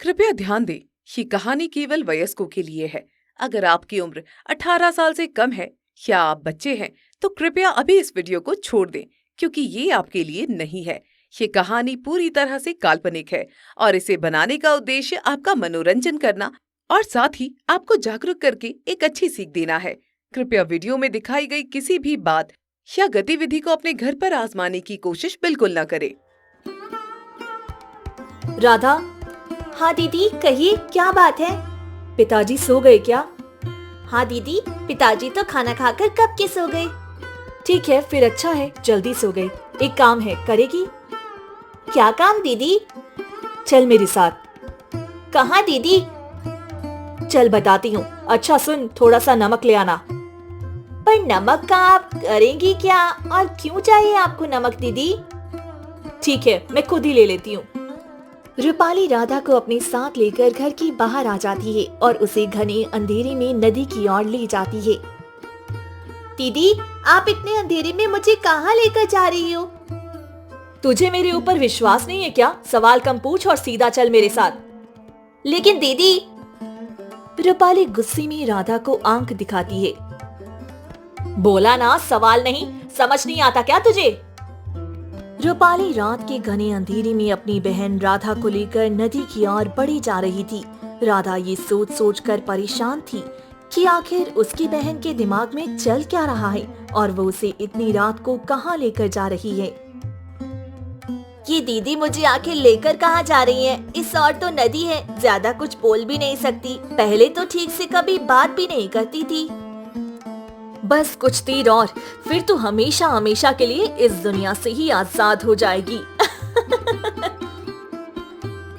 कृपया ध्यान दें, ये कहानी केवल वयस्कों के लिए है। अगर आपकी उम्र 18 साल से कम है या आप बच्चे हैं, तो कृपया अभी इस वीडियो को छोड़ दें, क्योंकि ये आपके लिए नहीं है। ये कहानी पूरी तरह से काल्पनिक है और इसे बनाने का उद्देश्य आपका मनोरंजन करना और साथ ही आपको जागरूक करके एक अच्छी सीख देना है। कृपया वीडियो में दिखाई गई किसी भी बात या गतिविधि को अपने घर पर आजमाने की कोशिश बिल्कुल न करें। राधा। हाँ दीदी, कहिए क्या बात है। पिताजी सो गए क्या? हाँ दीदी, पिताजी तो खाना खाकर कब के सो गए। ठीक है, फिर अच्छा है, जल्दी सो गए। एक काम है, करेगी? क्या काम दीदी? चल मेरे साथ। कहाँ दीदी? चल बताती हूँ। अच्छा सुन, थोड़ा सा नमक ले आना। पर नमक का आप करेंगी क्या, और क्यों चाहिए आपको नमक दीदी? ठीक है, मैं खुद ही ले लेती हूँ। रूपाली राधा को अपने साथ लेकर घर के बाहर आ जाती है और उसे घने अंधेरे में नदी की ओर ले जाती है। दीदी, आप इतने अंधेरे में मुझे कहाँ लेकर जा रही हो? तुझे मेरे ऊपर विश्वास नहीं है क्या? सवाल कम पूछ और सीधा चल मेरे साथ। लेकिन दीदी। रूपाली गुस्से में राधा को आंख दिखाती है। बोला ना, सवाल नहीं, समझ नहीं आता क्या तुझे? रूपाली रात के घने अंधेरे में अपनी बहन राधा को लेकर नदी की ओर बढ़ी जा रही थी। राधा ये सोच सोच कर परेशान थी कि आखिर उसकी बहन के दिमाग में चल क्या रहा है और वो उसे इतनी रात को कहाँ लेकर जा रही है। ये दीदी मुझे आखिर लेकर कहाँ जा रही है? इस ओर तो नदी है, ज्यादा कुछ बोल भी नहीं सकती। पहले तो ठीक से कभी बात भी नहीं करती थी। बस कुछ देर और, फिर तू हमेशा हमेशा के लिए इस दुनिया से ही आजाद हो जाएगी।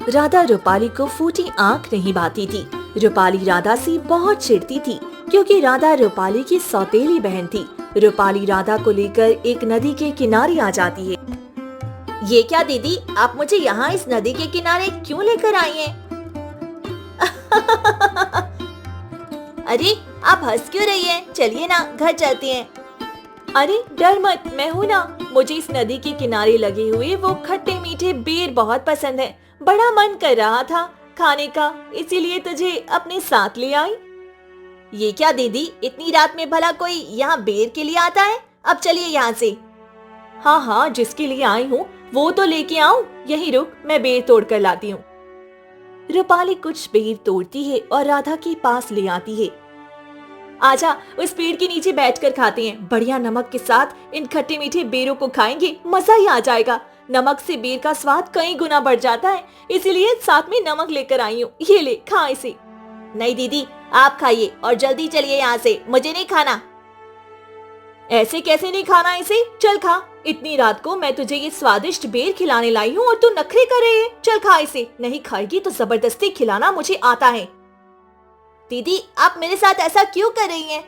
राधा रूपाली को फूटी आंख नहीं भाती थी। रूपाली राधा से बहुत चिढ़ती थी क्योंकि राधा रूपाली की सौतेली बहन थी। रूपाली राधा को लेकर एक नदी के किनारे आ जाती है। ये क्या दीदी, आप मुझे यहाँ इस नदी के किनारे क्यों लेकर आई हैं? अरे आप हंस क्यों रही हैं? चलिए ना, घर चलते हैं। अरे डर मत, मैं हूँ ना। मुझे इस नदी के किनारे लगे हुए वो खट्टे मीठे बेर बहुत पसंद है। बड़ा मन कर रहा था खाने का, इसीलिए तुझे अपने साथ ले आई। ये क्या दीदी, इतनी रात में भला कोई यहाँ बेर के लिए आता है? अब चलिए यहाँ से। हाँ हाँ, जिसके लिए आई हूँ वो तो लेके आऊं। यही रुक, मैं बेर तोड़ कर लाती हूँ। रूपाली कुछ बेर तोड़ती है और राधा के पास ले आती है। आजा, उस पेड़ के नीचे बैठकर खाते हैं। बढ़िया नमक के साथ इन खट्टे मीठे बेरों को खाएंगे, मजा ही आ जाएगा। नमक से बेर का स्वाद कई गुना बढ़ जाता है, इसीलिए साथ में नमक लेकर आई हूँ। ये ले, खा इसे। नहीं दीदी, आप खाइए और जल्दी चलिए यहाँ से, मुझे नहीं खाना। ऐसे कैसे नहीं खाना इसे? चल खा। इतनी रात को मैं तुझे ये स्वादिष्ट बेर खिलाने लाई हूँ और तू नखरे कर रही है। चल खा इसे। नहीं खाएगी तो जबरदस्ती खिलाना मुझे आता है। दीदी, आप मेरे साथ ऐसा क्यों कर रही हैं?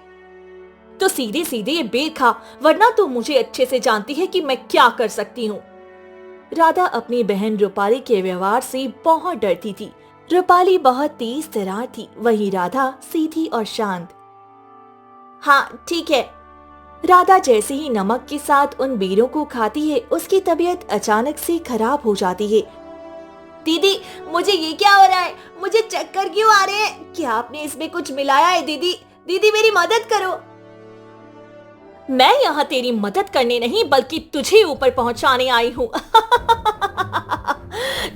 तो सीधे सीधे ये बेर खा, वरना तू मुझे अच्छे से जानती है कि मैं क्या कर सकती हूँ। राधा अपनी बहन रूपाली के व्यवहार से बहुत डरती थी। रूपाली बहुत तेज तर्रार थी, वही राधा सीधी और शांत। हाँ ठीक है। राधा जैसे ही नमक के साथ उन बेरों को खाती है, उसकी तबीयत अचानक से खराब हो जाती है। दीदी, मुझे ये क्या हो रहा है? मुझे चक्कर क्यों आ रहे हैं? क्या आपने इसमें कुछ मिलाया है दीदी? दीदी मेरी मदद करो। मैं यहाँ तेरी मदद करने नहीं बल्कि तुझे ऊपर पहुँचाने आई हूँ।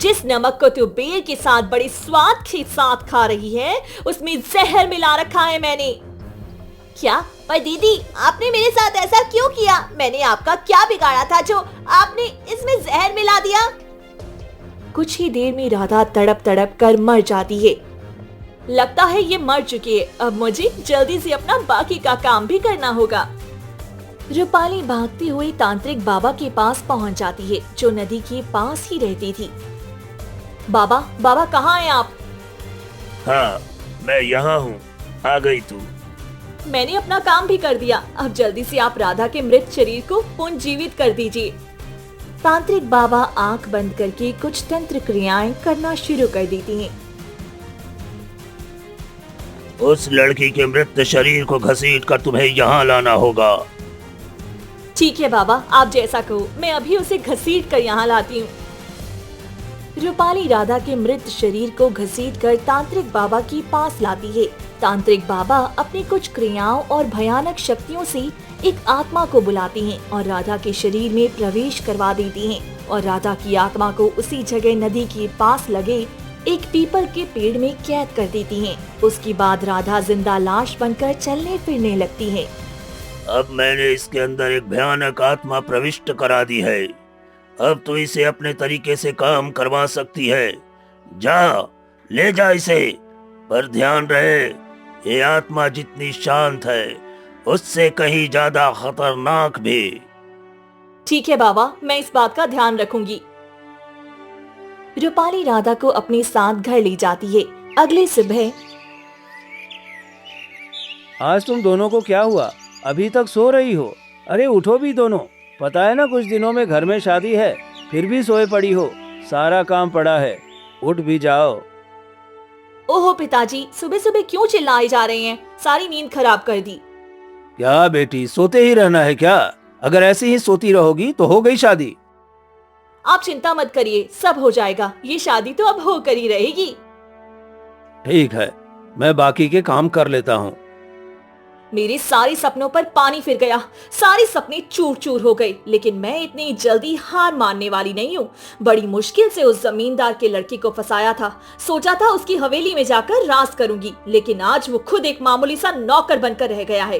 जिस नमक को तू बेर के साथ बड़े स्वाद के साथ खा रही है, उसमें जहर मिला रखा है मैंने। क्या? पर दीदी, आपने मेरे साथ ऐसा क्यों किया? मैंने आपका क्या बिगाड़ा था जो आपने इसमें जहर मिला दिया? कुछ ही देर में राधा तड़प तड़प कर मर जाती है। लगता है ये मर चुकी है। अब मुझे जल्दी से अपना बाकी का काम भी करना होगा। रूपाली भागती हुई तांत्रिक बाबा के पास पहुंच जाती है, जो नदी के पास ही रहती थी। बाबा, बाबा कहाँ हैं आप? हाँ, मैं यहाँ हूँ। आ गई तू। मैंने अपना काम भी कर दिया। अब जल्दी से आप राधा के मृत शरीर को पुनर्जीवित कर दीजिए। तांत्रिक बाबा आंख बंद करके कुछ तंत्र क्रियाएं करना शुरू कर देती हैं। उस लड़की के मृत शरीर को घसीट कर तुम्हें यहाँ लाना होगा। ठीक है बाबा, आप जैसा कहो, मैं अभी उसे घसीट कर यहाँ लाती हूँ। रूपाली राधा के मृत शरीर को घसीटकर तांत्रिक बाबा के पास लाती है। तांत्रिक बाबा अपनी कुछ क्रियाओं और भयानक शक्तियों से एक आत्मा को बुलाती हैं और राधा के शरीर में प्रवेश करवा देती हैं और राधा की आत्मा को उसी जगह नदी के पास लगे एक पीपल के पेड़ में कैद कर देती हैं। उसके बाद राधा जिंदा लाश बनकर चलने फिरने लगती है। अब मैंने इसके अंदर एक भयानक आत्मा प्रविष्ट करा दी है। अब तो इसे अपने तरीके से काम करवा सकती है। जा, ले जा इसे। पर ध्यान रहे, ये आत्मा जितनी शांत है उससे कहीं ज्यादा खतरनाक भी। ठीक है बाबा, मैं इस बात का ध्यान रखूंगी। रूपाली राधा को अपने साथ घर ले जाती है। अगली सुबह आज तुम दोनों को क्या हुआ? अभी तक सो रही हो? अरे उठो भी दोनों। पता है ना कुछ दिनों में घर में शादी है, फिर भी सोए पड़ी हो। सारा काम पड़ा है, उठ भी जाओ। ओहो पिताजी, सुबह सुबह क्यों चिल्लाए जा रहे हैं? सारी नींद खराब कर दी। क्या बेटी, सोते ही रहना है क्या? अगर ऐसे ही सोती रहोगी तो हो गई शादी। आप चिंता मत करिए, सब हो जाएगा। ये शादी तो अब होकर ही रहेगी। ठीक है, मैं बाकी के काम कर लेता हूँ। मेरे सारे सपनों पर पानी फिर गया। सारे सपने चूर चूर हो गए। लेकिन मैं इतनी जल्दी हार मानने वाली नहीं हूँ। बड़ी मुश्किल से उस जमींदार के लड़के को फंसाया था। सोचा था उसकी हवेली में जाकर राज करूंगी, लेकिन आज वो खुद एक मामूली सा नौकर बनकर रह गया है।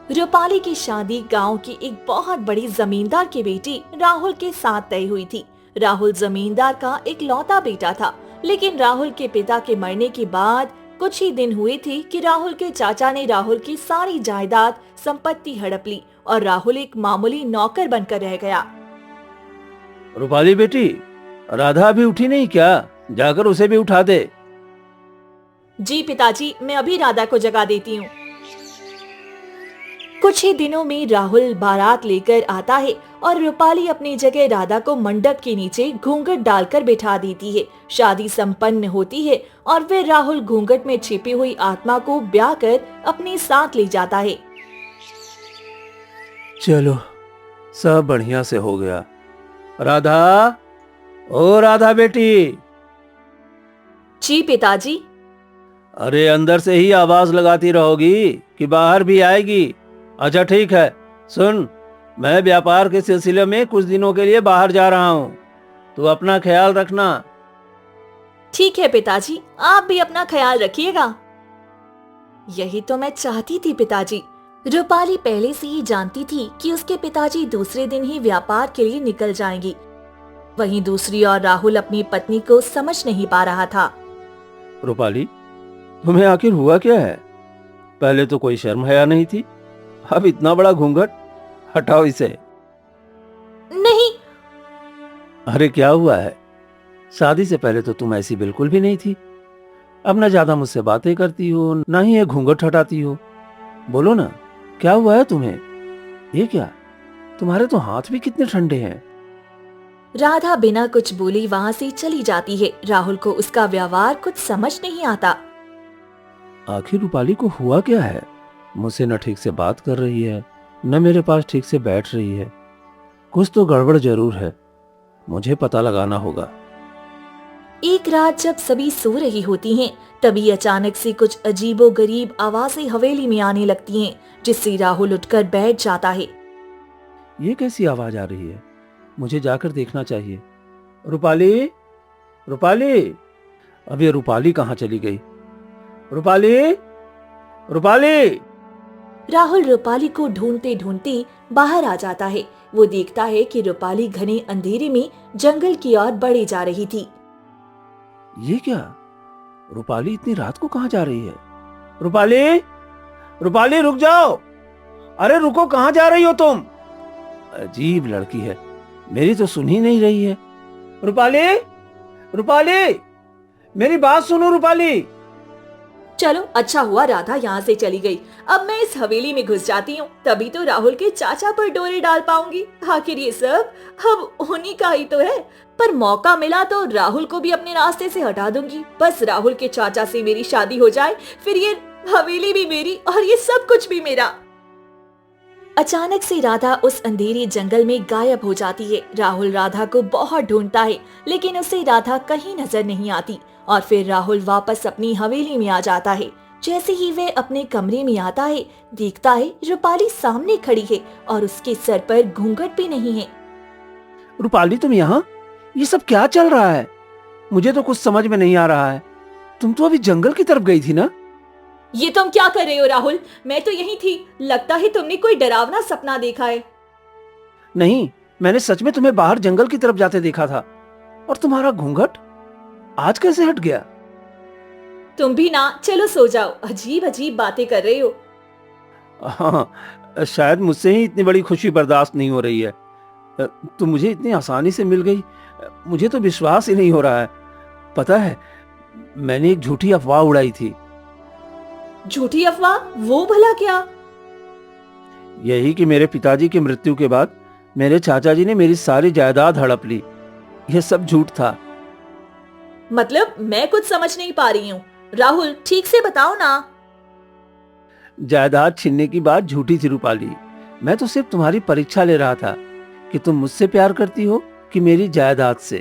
रूपाली की शादी गांव की एक बहुत बड़ी जमींदार की बेटी राहुल के साथ तय हुई थी। राहुल जमींदार का एक लौता बेटा था, लेकिन राहुल के पिता के मरने के बाद कुछ ही दिन हुए थे कि राहुल के चाचा ने राहुल की सारी जायदाद संपत्ति हड़प ली और राहुल एक मामूली नौकर बनकर रह गया। रूपाली बेटी, राधा अभी उठी नहीं क्या? जाकर उसे भी उठा दे। जी पिताजी, मैं अभी राधा को जगा देती हूँ। कुछ ही दिनों में राहुल बारात लेकर आता है और रूपाली अपनी जगह राधा को मंडप के नीचे घूंघट डालकर बिठा देती है। शादी संपन्न होती है और फिर राहुल घूंघट में छिपी हुई आत्मा को ब्याह कर अपने साथ ले जाता है। चलो, सब बढ़िया से हो गया। राधा, ओ राधा बेटी। जी पिताजी। अरे अंदर से ही आवाज लगाती रहोगी कि बाहर भी आएगी? अच्छा ठीक है, सुन, मैं व्यापार के सिलसिले में कुछ दिनों के लिए बाहर जा रहा हूँ। तू अपना ख्याल रखना। ठीक है पिताजी, आप भी अपना ख्याल रखिएगा। यही तो मैं चाहती थी पिताजी। रूपाली पहले से ही जानती थी कि उसके पिताजी दूसरे दिन ही व्यापार के लिए निकल जाएंगी। वहीं दूसरी ओर राहुल अपनी पत्नी को समझ नहीं पा रहा था। रूपाली, तुम्हें आखिर हुआ क्या है? पहले तो कोई शर्म हया नहीं थी, अब इतना बड़ा घूंघट। हटाओ इसे। नहीं। अरे क्या हुआ है? शादी से पहले तो तुम ऐसी बिल्कुल भी नहीं थी। अब न ज्यादा मुझसे बातें करती हो, ना ही ये घूंघट हटाती हो। बोलो ना, क्या हुआ है तुम्हें? ये क्या, तुम्हारे तो हाथ भी कितने ठंडे हैं। राधा बिना कुछ बोली वहाँ से चली जाती है। राहुल को उसका व्यवहार कुछ समझ नहीं आता। आखिर रूपाली को हुआ क्या है? मुझसे न ठीक से बात कर रही है, न मेरे पास ठीक से बैठ रही है। कुछ तो गड़बड़ जरूर है, मुझे पता लगाना होगा। एक रात जब सभी सो रही होती हैं, तभी अचानक से कुछ अजीबोगरीब आवाजें हवेली में आने लगती हैं, जिससे राहुल उठकर बैठ जाता है। ये कैसी आवाज आ रही है? मुझे जाकर देखना चाहिए। रूपाली, रूपाली, अब ये रूपाली कहाँ चली गई? रूपाली, रूपाली। राहुल रूपाली को ढूंढते ढूंढते बाहर आ जाता है। वो देखता है कि रूपाली घने अंधेरे में जंगल की ओर बढ़े जा रही थी। ये क्या, रूपाली इतनी रात को कहाँ जा रही है? रूपाली, रूपाली रुक जाओ। अरे रुको, कहाँ जा रही हो तुम? अजीब लड़की है, मेरी तो सुन ही नहीं रही है। रूपाली, रूपाली, मेरी बात सुनो रूपाली। चलो अच्छा हुआ राधा यहाँ से चली गई। अब मैं इस हवेली में घुस जाती हूँ, तभी तो राहुल के चाचा पर डोरे डाल पाऊंगी। आखिर ये सब अब उन्हीं का ही तो है। पर मौका मिला तो राहुल को भी अपने रास्ते से हटा दूंगी। बस राहुल के चाचा से मेरी शादी हो जाए, फिर ये हवेली भी मेरी और ये सब कुछ भी मेरा। अचानक से राधा उस अंधेरे जंगल में गायब हो जाती है। राहुल राधा को बहुत ढूंढता है, लेकिन उसे राधा कहीं नजर नहीं आती और फिर राहुल वापस अपनी हवेली में आ जाता है। जैसे ही वह अपने कमरे में आता है, देखता है रूपाली सामने खड़ी है और उसके सर पर घूंघट भी नहीं है। रूपाली, तुम यहाँ? ये सब क्या चल रहा है? मुझे तो कुछ समझ में नहीं आ रहा है। तुम तो अभी जंगल की तरफ गई थी ना? ये तुम क्या कर रहे हो राहुल? मैं तो यहीं थी। लगता है तुमने कोई डरावना सपना देखा है। नहीं, मैंने सच में तुम्हें बाहर जंगल की तरफ जाते देखा था। और तुम्हारा घूंघट आज कैसे हट गया? तुम भी ना, चलो सो जाओ। अजीब अजीब बातें कर रहे हो। हाँ, शायद मुझसे ही इतनी बड़ी खुशी बर्दाश्त नहीं हो रही है। तुम मुझे इतनी आसानी से मिल गई, मुझे तो विश्वास ही नहीं हो रहा है। पता है, मैंने एक झूठी अफवाह उड़ाई थी। झूठी अफवाह? वो भला क्या? यही कि मेरे पिताजी की मृत्यु के बाद मेरे चाचा जी ने मेरी सारी जायदाद हड़प ली। यह सब झूठ था। मतलब मैं कुछ समझ नहीं पा रही हूँ। राहुल, ठीक से बताओ ना। जायदाद छीनने की बात झूठी थी रूपाली। मैं तो सिर्फ तुम्हारी परीक्षा ले रहा था कि तुम मुझसे प्यार करती हो कि मेरी जायदाद से।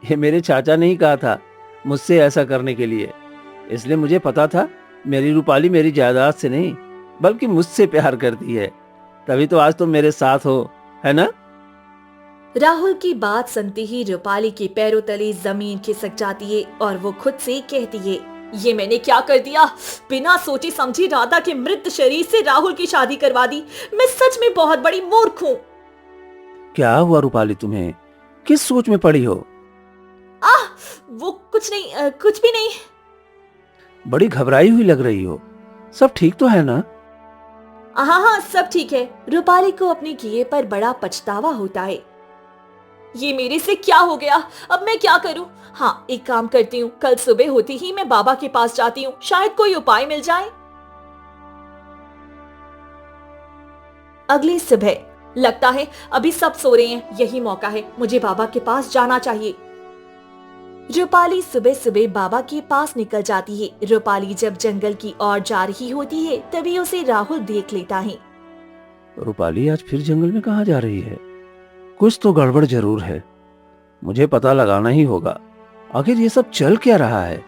ये मेरे चाचा ने ही कहा था मुझसे ऐसा करने के लिए। इसलिए मुझे पता था मेरी रूपाली मेरी जायदाद से नहीं बल्कि मुझसे प्यार करती है। तभी तो आज तुम मेरे साथ हो, है ना? राहुल की बात सुनते ही रूपाली के पैरों तले जमीन खिसक जाती है और वो खुद से कहती है, ये मैंने क्या कर दिया? बिना सोचे समझे राधा के मृत शरीर से राहुल की शादी करवा दी। मैं सच में बहुत बड़ी मूर्ख हूँ। क्या हुआ रूपाली, तुम्हें किस सोच में पड़ी हो? वो कुछ नहीं, कुछ भी नहीं। बड़ी घबराई हुई लग रही हो। सब ठीक तो है ना? हाँ हाँ, सब ठीक है। रूपाली को अपने किए पर बड़ा पछतावा होता है। ये मेरे से क्या हो गया? अब मैं क्या करूं? हाँ, एक काम करती हूँ, कल सुबह होती ही मैं बाबा के पास जाती हूँ, शायद कोई उपाय मिल जाए। अगली सुबह लगता है अभी सब सो रहे हैं, यही मौका है, मुझे बाबा के पास जाना चाहिए। रूपाली सुबह सुबह बाबा के पास निकल जाती है। रूपाली जब जंगल की ओर जा रही होती है, तभी उसे राहुल देख लेता है। रूपाली आज फिर जंगल में कहाँ जा रही है? कुछ तो गड़बड़ जरूर है। मुझे पता लगाना ही होगा, आखिर ये सब चल क्या रहा है।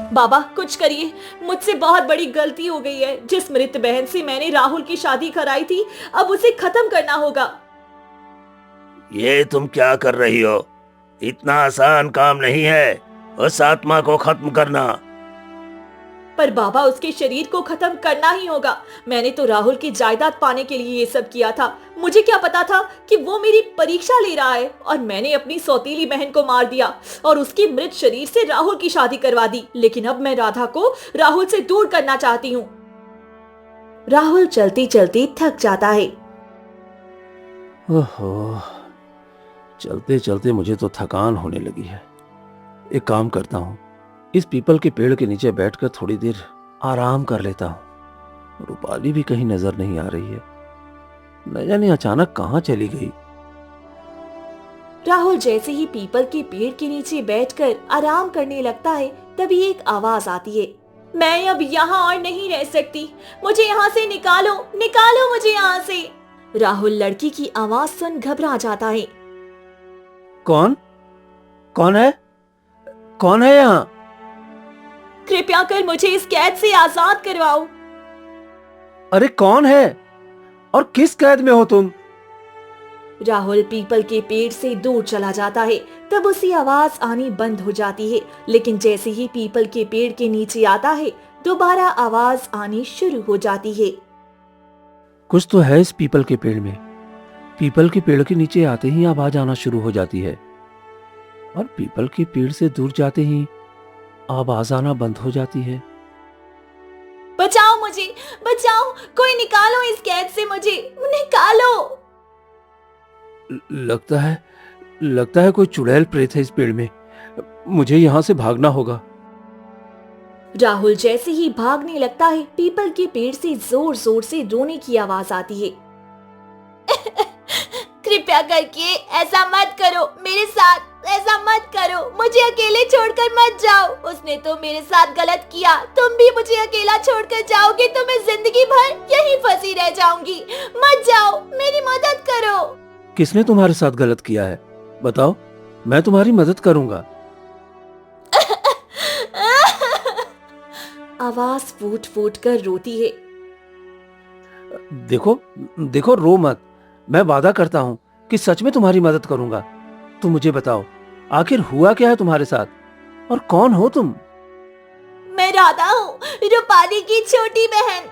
बाबा, कुछ करिए, मुझसे बहुत बड़ी गलती हो गई है। जिस मृत बहन से मैंने राहुल की शादी कराई थी, अब उसे खत्म करना होगा। ये तुम क्या कर रही हो? इतना आसान काम नहीं है उस आत्मा को खत्म करना। पर बाबा, उसके शरीर को खत्म करना ही होगा। मैंने तो राहुल की जायदाद पाने के लिए ये सब किया था। मुझे क्या पता था कि वो मेरी परीक्षा ले रहा है, और मैंने अपनी सौतीली बहन को मार दिया और उसकी मृत शरीर से राहुल की शादी करवा दी। लेकिन अब मैं राधा को राहुल से दूर करना चाहती हूँ। राहुल चलते चलते थक जाता है। ओहो, चलते चलते मुझे तो थकान होने लगी है। एक काम करता हूँ, इस पीपल के पेड़ के नीचे बैठकर थोड़ी देर आराम कर लेता हूँ। रूपाली भी कहीं नजर नहीं आ रही है। न जाने अचानक कहाँ चली गई। राहुल जैसे ही पीपल के पेड़ के नीचे बैठकर आराम करने लगता है, तभी एक आवाज आती है, मैं अब यहाँ और नहीं रह सकती, मुझे यहाँ से निकालो, निकालो मुझे यहाँ से। राहुल लड़की की आवाज सुन घबरा जाता है। कौन कौन है? कौन है यहाँ? कृपया कर मुझे इस कैद से आजाद करवाओ। अरे कौन है और किस कैद में हो तुम? राहुल पीपल के पेड़ से दूर चला जाता है। तब उसी आवाज आनी बंद हो जाती है, लेकिन जैसे ही पीपल के पेड़ के नीचे आता है, दोबारा आवाज आनी शुरू हो जाती है। कुछ तो है इस पीपल के पेड़ में। पीपल के पेड़ के नीचे आते ही आवाज आना शुरू हो जाती है, और पीपल के पेड़ से दूर जाते ही आवाज आना बंद हो जाती है। बचाओ मुझे, बचाओ, कोई निकालो इस कैद से, मुझे निकालो। लगता है कोई चुड़ैल प्रेत है इस पेड़ में। मुझे यहाँ से भागना होगा। राहुल जैसे ही भागने लगता है, पीपल के पेड़ से जोर जोर से रोने की आवाज आती है। कृपया करके ऐसा मत करो मेरे साथ, ऐसा मत करो, मुझे अकेले छोड़कर मत जाओ। उसने तो मेरे साथ गलत किया, तुम भी मुझे अकेला छोड़कर जाओगे तो मैं जिंदगी भर यहीं फंसी रह जाऊंगी। मत जाओ, मेरी मदद करो। किसने तुम्हारे साथ गलत किया है? बताओ, मैं तुम्हारी मदद करूंगा। आवाज फूट फूट कर रोती है। देखो देखो, रो मत। मैं वादा करता हूँ कि सच में तुम्हारी मदद करूंगा। तुम मुझे बताओ, आखिर हुआ क्या है तुम्हारे साथ और कौन हो तुम? मैं राधा हूँ, रूपाली की छोटी बहन।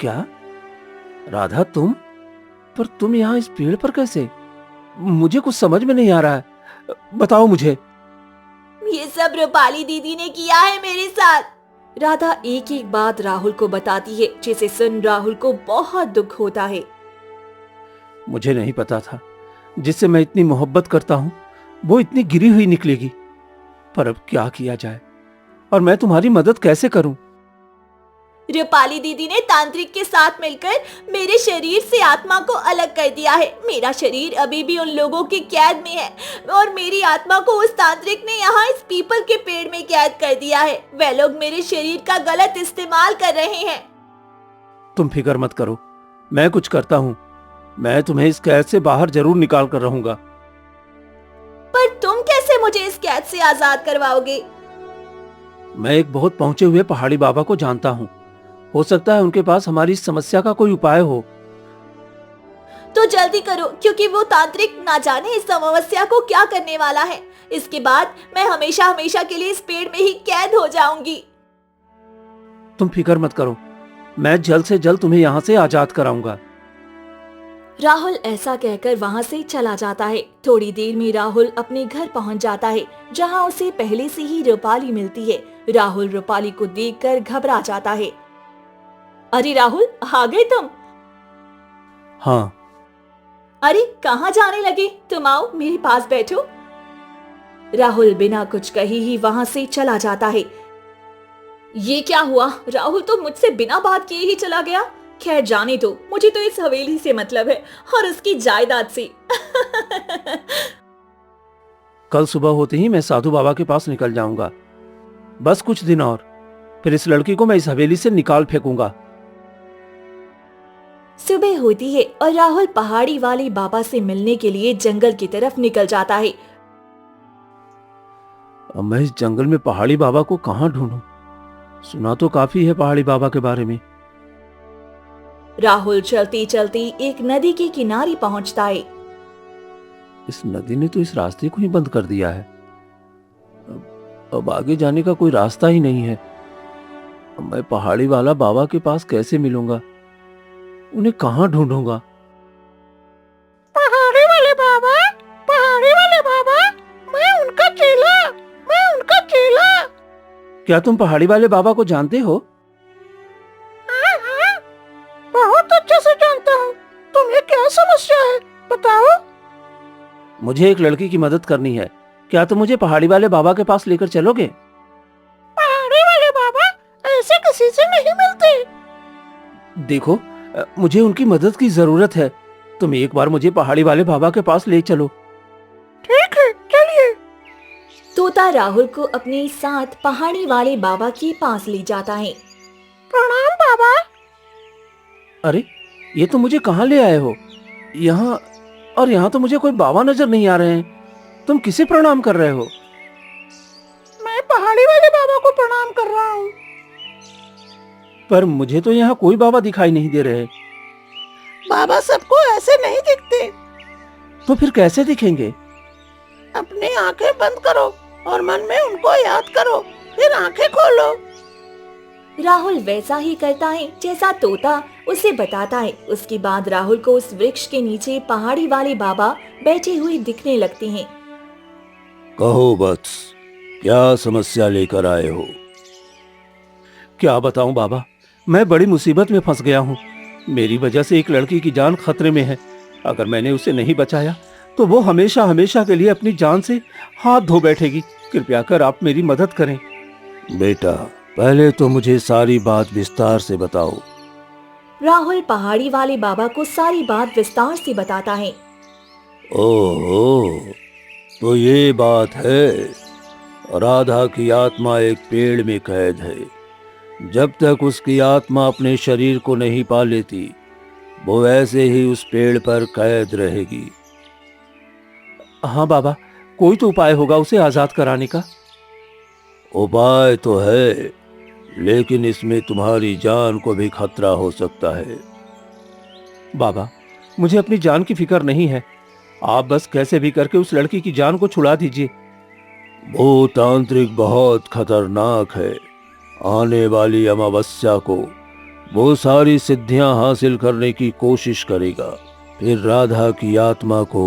क्या राधा तुम? पर तुम यहाँ इस पेड़ पर कैसे? मुझे कुछ समझ में नहीं आ रहा है, बताओ मुझे। ये सब रूपाली दीदी ने किया है मेरे साथ। राधा एक एक बात राहुल को बताती है, जिसे सुन राहुल को बहुत दुख होता है। मुझे नहीं पता था जिससे मैं इतनी मोहब्बत करता हूँ वो इतनी गिरी हुई निकलेगी। पर अब क्या किया जाए और मैं तुम्हारी मदद कैसे करूं? रूपाली दीदी ने तांत्रिक के साथ मिलकर मेरे शरीर से आत्मा को अलग कर दिया है। मेरा शरीर अभी भी उन लोगों की कैद में है और मेरी आत्मा को उस तांत्रिक ने यहाँ इस पीपल के पेड़ में कैद कर दिया है। वे लोग मेरे शरीर का गलत इस्तेमाल कर रहे हैं। तुम फिक्र मत करो, मैं कुछ करता हूँ। मैं तुम्हें इस कैद से बाहर जरूर निकाल कर रहूंगा। पर तुम कैसे मुझे इस कैद से आजाद करवाओगे? मैं एक बहुत पहुंचे हुए पहाड़ी बाबा को जानता हूँ। हो सकता है उनके पास हमारी इस समस्या का कोई उपाय हो। तो जल्दी करो, क्योंकि वो तांत्रिक ना जाने इस समस्या को क्या करने वाला है। इसके बाद मैं हमेशा हमेशा के लिए इस पेड़ में ही कैद हो जाऊंगी। तुम फिक्र मत करो, मैं जल्द से जल्द तुम्हें यहाँ से आजाद कराऊंगा। राहुल ऐसा कहकर वहाँ से चला जाता है। थोड़ी देर में राहुल अपने घर पहुँच जाता है, जहाँ उसे पहले से ही रूपाली मिलती है। राहुल रूपाली को देखकर घबरा जाता है। अरे राहुल, आ गए तुम? हाँ। अरे कहाँ जाने लगे? तुम आओ, मेरे पास बैठो। राहुल बिना कुछ कहे ही वहाँ से चला जाता है। ये क्या हुआ? राहुल तो मुझसे बिना बात किए ही चला गया। खैर जाने दो, मुझे तो इस हवेली से मतलब है और उसकी जायदाद से। कल सुबह होते ही मैं साधु बाबा के पास निकल जाऊंगा। बस कुछ दिन और, फिर इस लड़की को मैं इस हवेली से निकाल फेंकूंगा। सुबह होती है और राहुल पहाड़ी वाले बाबा से मिलने के लिए जंगल की तरफ निकल जाता है। अब मैं इस जंगल में पहाड़ी बाबा को कहाँ ढूंढूं? सुना तो काफी है पहाड़ी बाबा के बारे में। राहुल चलते चलते एक नदी के किनारे पहुंचता है। इस नदी ने तो इस रास्ते को ही बंद कर दिया है। अब आगे जाने का कोई रास्ता ही नहीं है। अब मैं पहाड़ी वाला बाबा के पास कैसे मिलूंगा? उन्हें कहाँ ढूंढूंगा? पहाड़ी वाले बाबा, पहाड़ी वाले बाबा, मैं उनका चेला, मैं उनका चेला। क्या तुम पहाड़ी वाले बाबा को जानते हो? हाँ हाँ, बहुत अच्छे से जानता हूँ। तुम्हें क्या समस्या है, बताओ। मुझे एक लड़की की मदद करनी है। क्या तुम मुझे पहाड़ी वाले बाबा के पास लेकर चलोगे? पहाड़ी वाले बाबा ऐसे किसी से नहीं मिलते। देखो, मुझे उनकी मदद की जरूरत है। तुम एक बार मुझे पहाड़ी वाले बाबा के पास ले चलो। ठीक है, चलिए। तोता राहुल को अपने साथ पहाड़ी वाले बाबा के पास ले जाता है। प्रणाम बाबा। अरे, ये तो मुझे कहाँ ले आए हो? यहाँ तो मुझे कोई बाबा नजर नहीं आ रहे हैं। तुम किसे प्रणाम कर रहे हो? मैं पहाड़ी वाले बाबा को प्रणाम कर रहा हूँ। पर मुझे तो यहाँ कोई बाबा दिखाई नहीं दे रहे। बाबा सबको ऐसे नहीं दिखते। तो फिर कैसे दिखेंगे? अपनी आंखें बंद करो और मन में उनको याद करो, फिर आंखें खोलो। राहुल वैसा ही करता है जैसा तोता उसे बताता है। उसके बाद राहुल को उस वृक्ष के नीचे पहाड़ी वाले बाबा बैठे हुए दिखने लगते हैं। कहो वत्स, क्या समस्या लेकर आए हो? क्या बताऊं बाबा, मैं बड़ी मुसीबत में फंस गया हूँ। मेरी वजह से एक लड़की की जान खतरे में है। अगर मैंने उसे नहीं बचाया तो वो हमेशा हमेशा के लिए अपनी जान से हाथ धो बैठेगी। कृपया कर आप मेरी मदद करें। बेटा, पहले तो मुझे सारी बात विस्तार से बताओ। राहुल पहाड़ी वाले बाबा को सारी बात विस्तार से बताता है। ओहो, तो ये बात है, राधा की आत्मा एक पेड़ में कैद है। जब तक उसकी आत्मा अपने शरीर को नहीं पा लेती, वो ऐसे ही उस पेड़ पर कैद रहेगी। हाँ बाबा, कोई तो उपाय होगा उसे आजाद कराने का। उपाय तो है, लेकिन इसमें तुम्हारी जान को भी खतरा हो सकता है। बाबा, मुझे अपनी जान की फिक्र नहीं है, आप बस कैसे भी करके उस लड़की की जान को छुड़ा दीजिए। वो तांत्रिक बहुत खतरनाक है। आने वाली अमावस्या को वो सारी सिद्धियां हासिल करने की कोशिश करेगा, फिर राधा की आत्मा को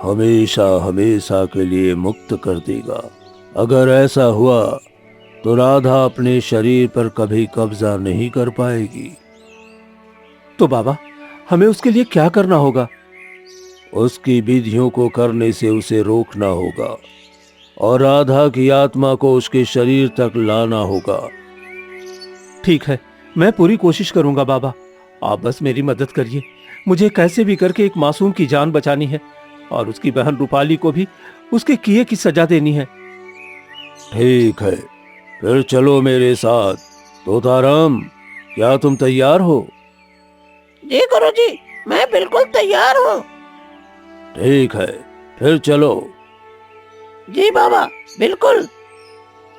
हमेशा हमेशा के लिए मुक्त कर देगा। अगर ऐसा हुआ तो राधा अपने शरीर पर कभी कब्जा नहीं कर पाएगी। तो बाबा, हमें उसके लिए क्या करना होगा? उसकी विधियों को करने से उसे रोकना होगा और राधा की आत्मा को उसके शरीर तक लाना होगा। ठीक है, मैं पूरी कोशिश करूंगा बाबा, आप बस मेरी मदद करिए। मुझे कैसे भी करके एक मासूम की जान बचानी है और उसकी बहन रूपाली को भी उसके किए की सजा देनी है। ठीक है, फिर चलो मेरे साथ। तोताराम, क्या तुम तैयार हो? जी गुरुजी, मैं बिल्कुल तैयार हूँ। ठीक है, फिर चलो। जी बाबा, बिल्कुल।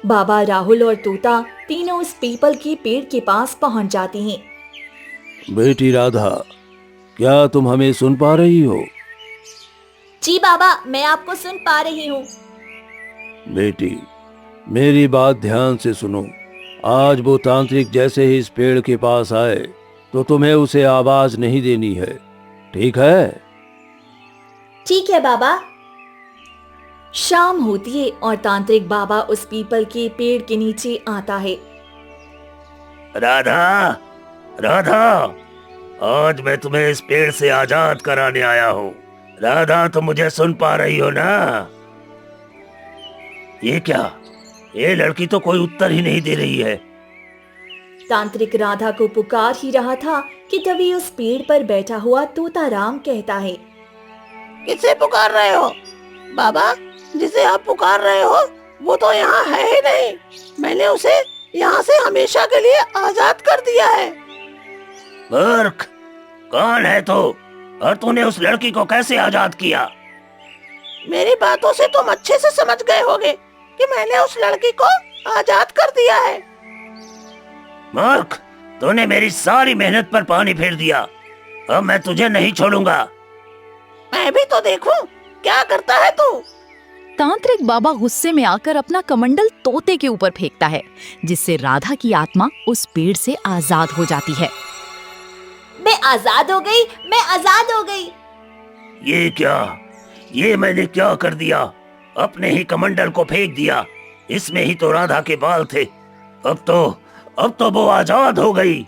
बाबा राहुल और तोता तीनों उस पीपल के पेड़ के पास पहुंच जाते हैं। बेटी राधा, क्या तुम हमें सुन पा रही हो? जी बाबा, मैं आपको सुन पा रही हूँ। बेटी, मेरी बात ध्यान से सुनो। आज वो तांत्रिक जैसे ही इस पेड़ के पास आए तो तुम्हें उसे आवाज नहीं देनी है, ठीक है? ठीक है बाबा। शाम होती है और तांत्रिक बाबा उस पीपल के पेड़ के नीचे आता है। राधा, राधा, आज मैं तुम्हें इस पेड़ से आजाद कराने आया हूँ। राधा, तुम मुझे सुन पा रही हो ना? ये क्या, ये लड़की तो कोई उत्तर ही नहीं दे रही है। तांत्रिक राधा को पुकार ही रहा था कि तभी उस पेड़ पर बैठा हुआ तोताराम कहता है, किसे पुकार रहे हो? बाबा, जिसे आप पुकार रहे हो वो तो यहाँ है ही नहीं। मैंने उसे यहाँ से हमेशा के लिए आजाद कर दिया है। मूर्ख, कौन है तू और तूने उस लड़की को कैसे आजाद किया? मेरी बातों से तुम अच्छे से समझ गए होगे कि मैंने उस लड़की को आजाद कर दिया है। मूर्ख, तूने मेरी सारी मेहनत पर पानी फेर दिया। अब मैं तुझे नहीं छोड़ूंगा। मैं भी तो देखूं क्या करता है तू। तांत्रिक बाबा गुस्से में आकर अपना कमंडल तोते के ऊपर फेंकता है, जिससे राधा की आत्मा उस पेड़ से आजाद हो जाती है। मैं आजाद हो गई, मैं आजाद हो गई। ये क्या, ये मैंने क्या कर दिया? अपने ही कमंडल को फेंक दिया। इसमें ही तो राधा के बाल थे। अब तो वो आजाद हो गई।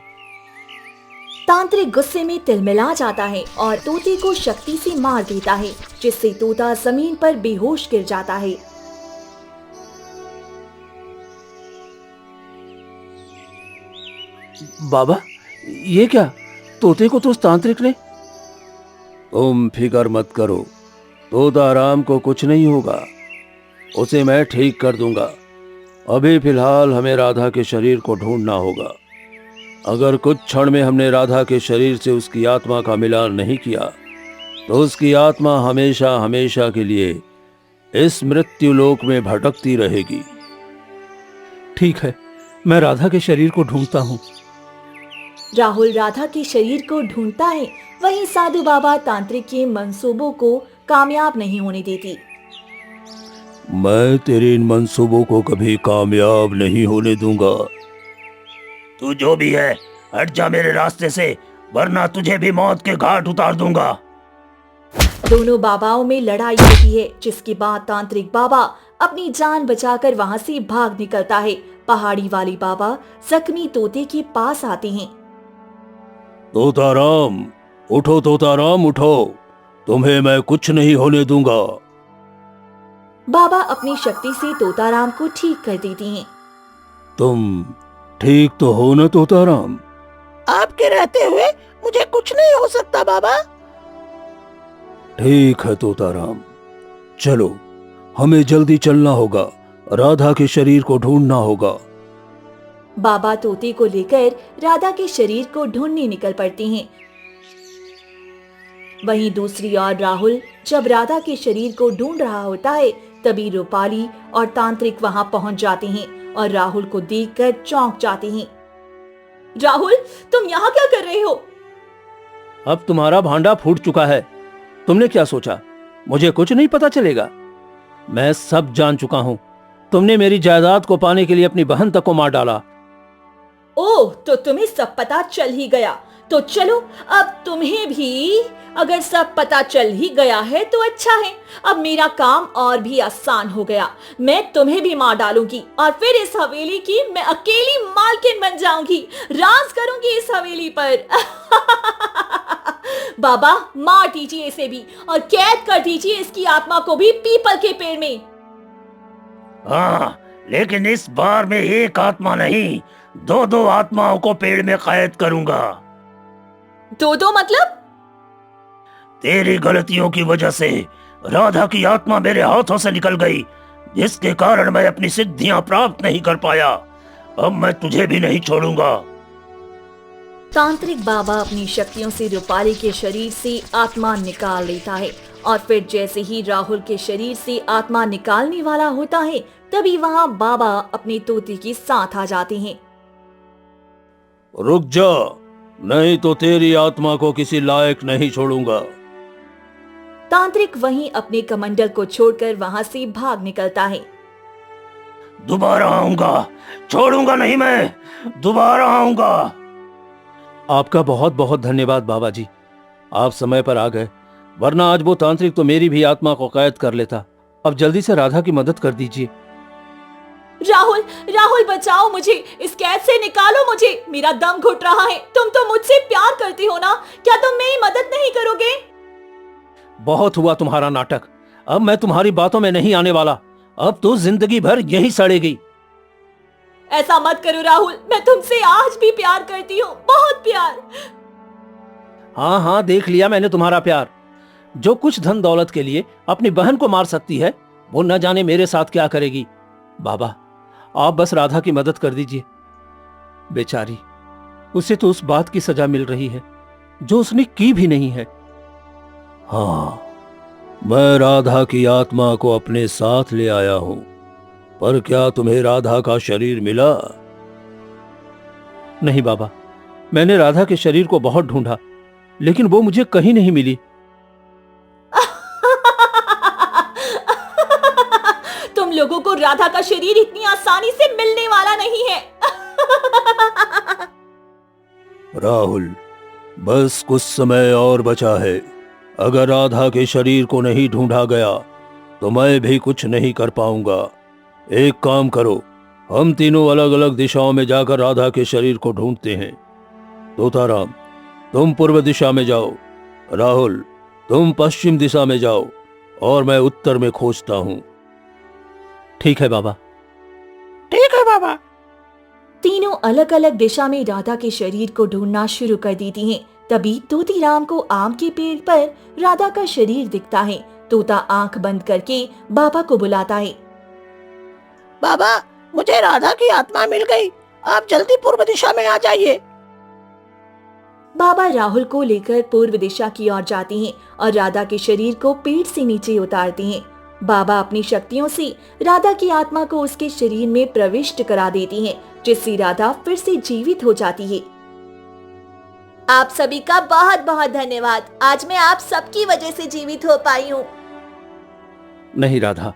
तांत्रिक गुस्से में तिलमिला जाता है और तोते को शक्ति से मार देता है, जिससे तोता जमीन पर बेहोश गिर जाता है। बाबा, ये क्या, तोते को तो उस तांत्रिक ने। तुम फिक्र मत करो, तोताराम को कुछ नहीं होगा। उसे मैं ठीक कर दूंगा। अभी फिलहाल हमें राधा के शरीर को ढूंढना होगा। अगर कुछ क्षण में हमने राधा के शरीर से उसकी आत्मा का मिलान नहीं किया तो उसकी आत्मा हमेशा हमेशा के लिए इस मृत्युलोक में भटकती रहेगी। ठीक है, मैं राधा के शरीर को ढूंढता हूँ। राहुल राधा के शरीर को ढूंढता है, वहीं साधु बाबा तांत्रिक के मंसूबों को कामयाब नहीं होने देती। मैं तेरे इन मंसूबों को कभी कामयाब नहीं होने दूंगा। तू जो भी है, हट जा मेरे रास्ते से, वरना तुझे भी मौत के घाट उतार दूंगा। दोनों बाबाओं में लड़ाई होती है, जिसके बाद तांत्रिक बाबा अपनी जान बचाकर वहां से भाग निकलता है। पहाड़ी वाली बाबा जख्मी तोते के पास आते हैं। तोताराम, उठो तोताराम, उठो, तुम्हें मैं कुछ नहीं होने दूंगा। बाबा अपनी शक्ति से तोताराम को ठीक कर देती हैं। तुम ठीक तो हो ना तोताराम? आपके रहते हुए मुझे कुछ नहीं हो सकता बाबा। ठीक है तोताराम, चलो हमें जल्दी चलना होगा, राधा के शरीर को ढूंढना होगा। बाबा तोते को लेकर राधा के शरीर को ढूंढने निकल पड़ते हैं। वहीं दूसरी ओर राहुल जब राधा के शरीर को ढूंढ रहा होता है, तभी रूपाली और तांत्रिक वहां पहुंच जाते हैं और राहुल को देखकर चौंक जाते हैं। राहुल, तुम यहाँ क्या कर रहे हो? अब तुम्हारा भांडा फूट चुका है। तुमने क्या सोचा मुझे कुछ नहीं पता चलेगा? मैं सब जान चुका हूं। तुमने मेरी जायदाद को पाने के लिए अपनी बहन तक को मार डाला। ओह, तो तुम्हें सब पता चल ही गया। तो चलो, अब तुम्हें भी अगर सब पता चल ही गया है तो अच्छा है। अब मेरा काम और भी आसान हो गया। मैं तुम्हें भी मार डालूंगी और फिर इस हवेली की मैं अकेली मालकिन बन जाऊंगी। राज करूंगी इस हवेली पर। बाबा, मार दीजिए इसे भी और कैद कर दीजिए इसकी आत्मा को भी पीपल के पेड़ में। हाँ, लेकिन इस बार मैं एक आत्मा नहीं, दो आत्माओं को पेड़ में कैद करूंगा। दो मतलब? तेरी गलतियों की वजह से राधा की आत्मा मेरे हाथों से निकल गई, जिसके कारण मैं अपनी सिद्धियां प्राप्त नहीं कर पाया। अब मैं तुझे भी नहीं छोड़ूंगा। तांत्रिक बाबा अपनी शक्तियों से रूपाली के शरीर से आत्मा निकाल लेता है और फिर जैसे ही राहुल के शरीर से आत्मा निकालने वाला होता है, तभी वहां बाबा अपने तोते के साथ आ जाते हैं। रुक जा, नहीं तो तेरी आत्मा को किसी लायक नहीं छोड़ूंगा। तांत्रिक वहीं अपने कमंडल को छोड़कर वहां से भाग निकलता है। दोबारा आऊंगा, छोड़ूंगा नहीं मैं, दोबारा आऊंगा। आपका बहुत बहुत धन्यवाद बाबा जी, आप समय पर आ गए, वरना आज वो तांत्रिक तो मेरी भी आत्मा को कैद कर लेता। अब जल्दी से राधा की मदद कर दीजिए। राहुल, राहुल बचाओ मुझे, इस कैद से निकालो मुझे, मेरा दम घुट रहा है। तुम तो मुझसे प्यार करती हो ना, क्या तुम मेरी मदद नहीं करोगे? बहुत हुआ तुम्हारा नाटक, अब मैं तुम्हारी बातों में नहीं आने वाला। अब तो जिंदगी भर यही सड़ेगी। ऐसा मत करो राहुल, मैं तुमसे आज भी प्यार करती हूँ, बहुत प्यार। हाँ हाँ, देख लिया मैंने तुम्हारा प्यार। जो कुछ धन दौलत के लिए अपनी बहन को मार सकती है, वो न जाने मेरे साथ क्या करेगी। बाबा, आप बस राधा की मदद कर दीजिए। बेचारी, उसे तो उस बात की सजा मिल रही है जो उसने की भी नहीं है। हाँ, मैं राधा की आत्मा को अपने साथ ले आया हूं, पर क्या तुम्हें राधा का शरीर मिला? नहीं बाबा, मैंने राधा के शरीर को बहुत ढूंढा, लेकिन वो मुझे कहीं नहीं मिली। तुम लोगों को राधा का शरीर इतनी आसानी से मिलने वाला नहीं है। राहुल, बस कुछ समय और बचा है। अगर राधा के शरीर को नहीं ढूंढा गया तो मैं भी कुछ नहीं कर पाऊंगा। एक काम करो, हम तीनों अलग अलग दिशाओं में जाकर राधा के शरीर को ढूंढते हैं। तोताराम, तुम पूर्व दिशा में जाओ, राहुल तुम पश्चिम दिशा में जाओ और मैं उत्तर में खोजता हूं। ठीक है बाबा। ठीक है बाबा। तीनों अलग अलग दिशा में राधा के शरीर को ढूंढना शुरू कर देती हैं। तभी तोतीराम को आम के पेड़ पर राधा का शरीर दिखता है। तोता आंख बंद करके बाबा को बुलाता है। बाबा, मुझे राधा की आत्मा मिल गई, आप जल्दी पूर्व दिशा में आ जाइए। बाबा राहुल को लेकर पूर्व दिशा की ओर जाते हैं और राधा के शरीर को पेड़ से नीचे उतारते हैं। बाबा अपनी शक्तियों से राधा की आत्मा को उसके शरीर में प्रविष्ट करा देती हैं, जिससे राधा फिर से जीवित हो जाती है। आप सभी का बहुत बहुत धन्यवाद। आज मैं आप सबकी वजह से जीवित हो पाई हूँ। नहीं राधा,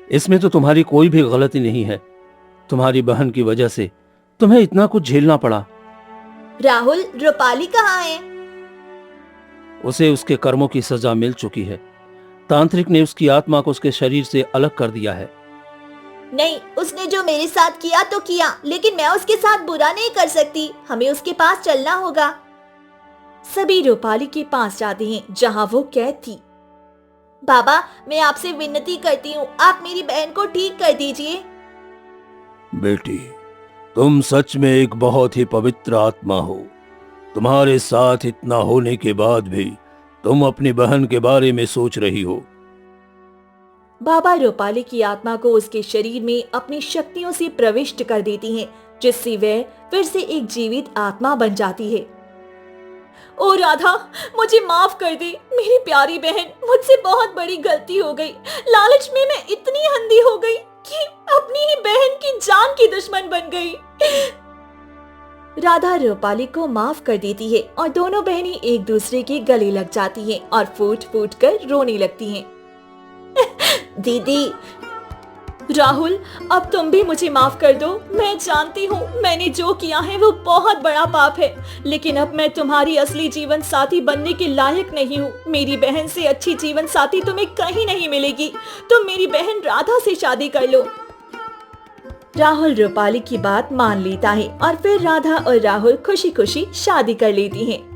इसमें तो तुम्हारी कोई भी गलती नहीं है। तुम्हारी बहन की वजह से तुम्हें इतना कुछ झेलना पड़ा। राहुल, रूपाली कहाँ है? उसे उसके कर्मों की सजा मिल चुकी है। तांत्रिक ने उसकी आत्मा को उसके शरीर से अलग कर दिया है। नहीं, उसने जो मेरे साथ किया तो किया, लेकिन मैं उसके साथ बुरा नहीं कर सकती। हमें उसके पास चलना होगा। सभी रूपाली के पास जाते हैं जहाँ वो कैद थी। बाबा, मैं आपसे विनती करती हूँ, आप मेरी बहन को ठीक कर दीजिए। बेटी, तुम सच में एक बहुत ही पवित्र आत्मा हो। तुम्हारे साथ इतना होने के बाद भी तुम अपनी बहन के बारे में सोच रही हो। बाबा रूपाली की आत्मा को उसके शरीर में अपनी शक्तियों से प्रविष्ट कर देती हैं, जिससे वह फिर से एक जीवित आत्मा बन जाती है। ओ राधा, मुझे माफ कर दे मेरी प्यारी बहन, मुझसे बहुत बड़ी गलती हो गई। लालच में मैं इतनी अंधी हो गई कि अपनी ही बहन की जान की दुश्मन बन गई। राधा रूपाली को माफ कर देती है और दोनों बहनें एक दूसरे के गले लग जाती हैं और फूट फूट कर रोने लगती हैं। दीदी, राहुल, अब तुम भी मुझे माफ कर दो। मैं जानती हूँ मैंने जो किया है वो बहुत बड़ा पाप है, लेकिन अब मैं तुम्हारी असली जीवन साथी बनने के लायक नहीं हूँ। मेरी बहन से अच्छी जीवन साथी तुम्हें कहीं नहीं मिलेगी। तुम मेरी बहन राधा से शादी कर लो। राहुल रूपाली की बात मान लेता है और फिर राधा और राहुल खुशी खुशी शादी कर लेती हैं।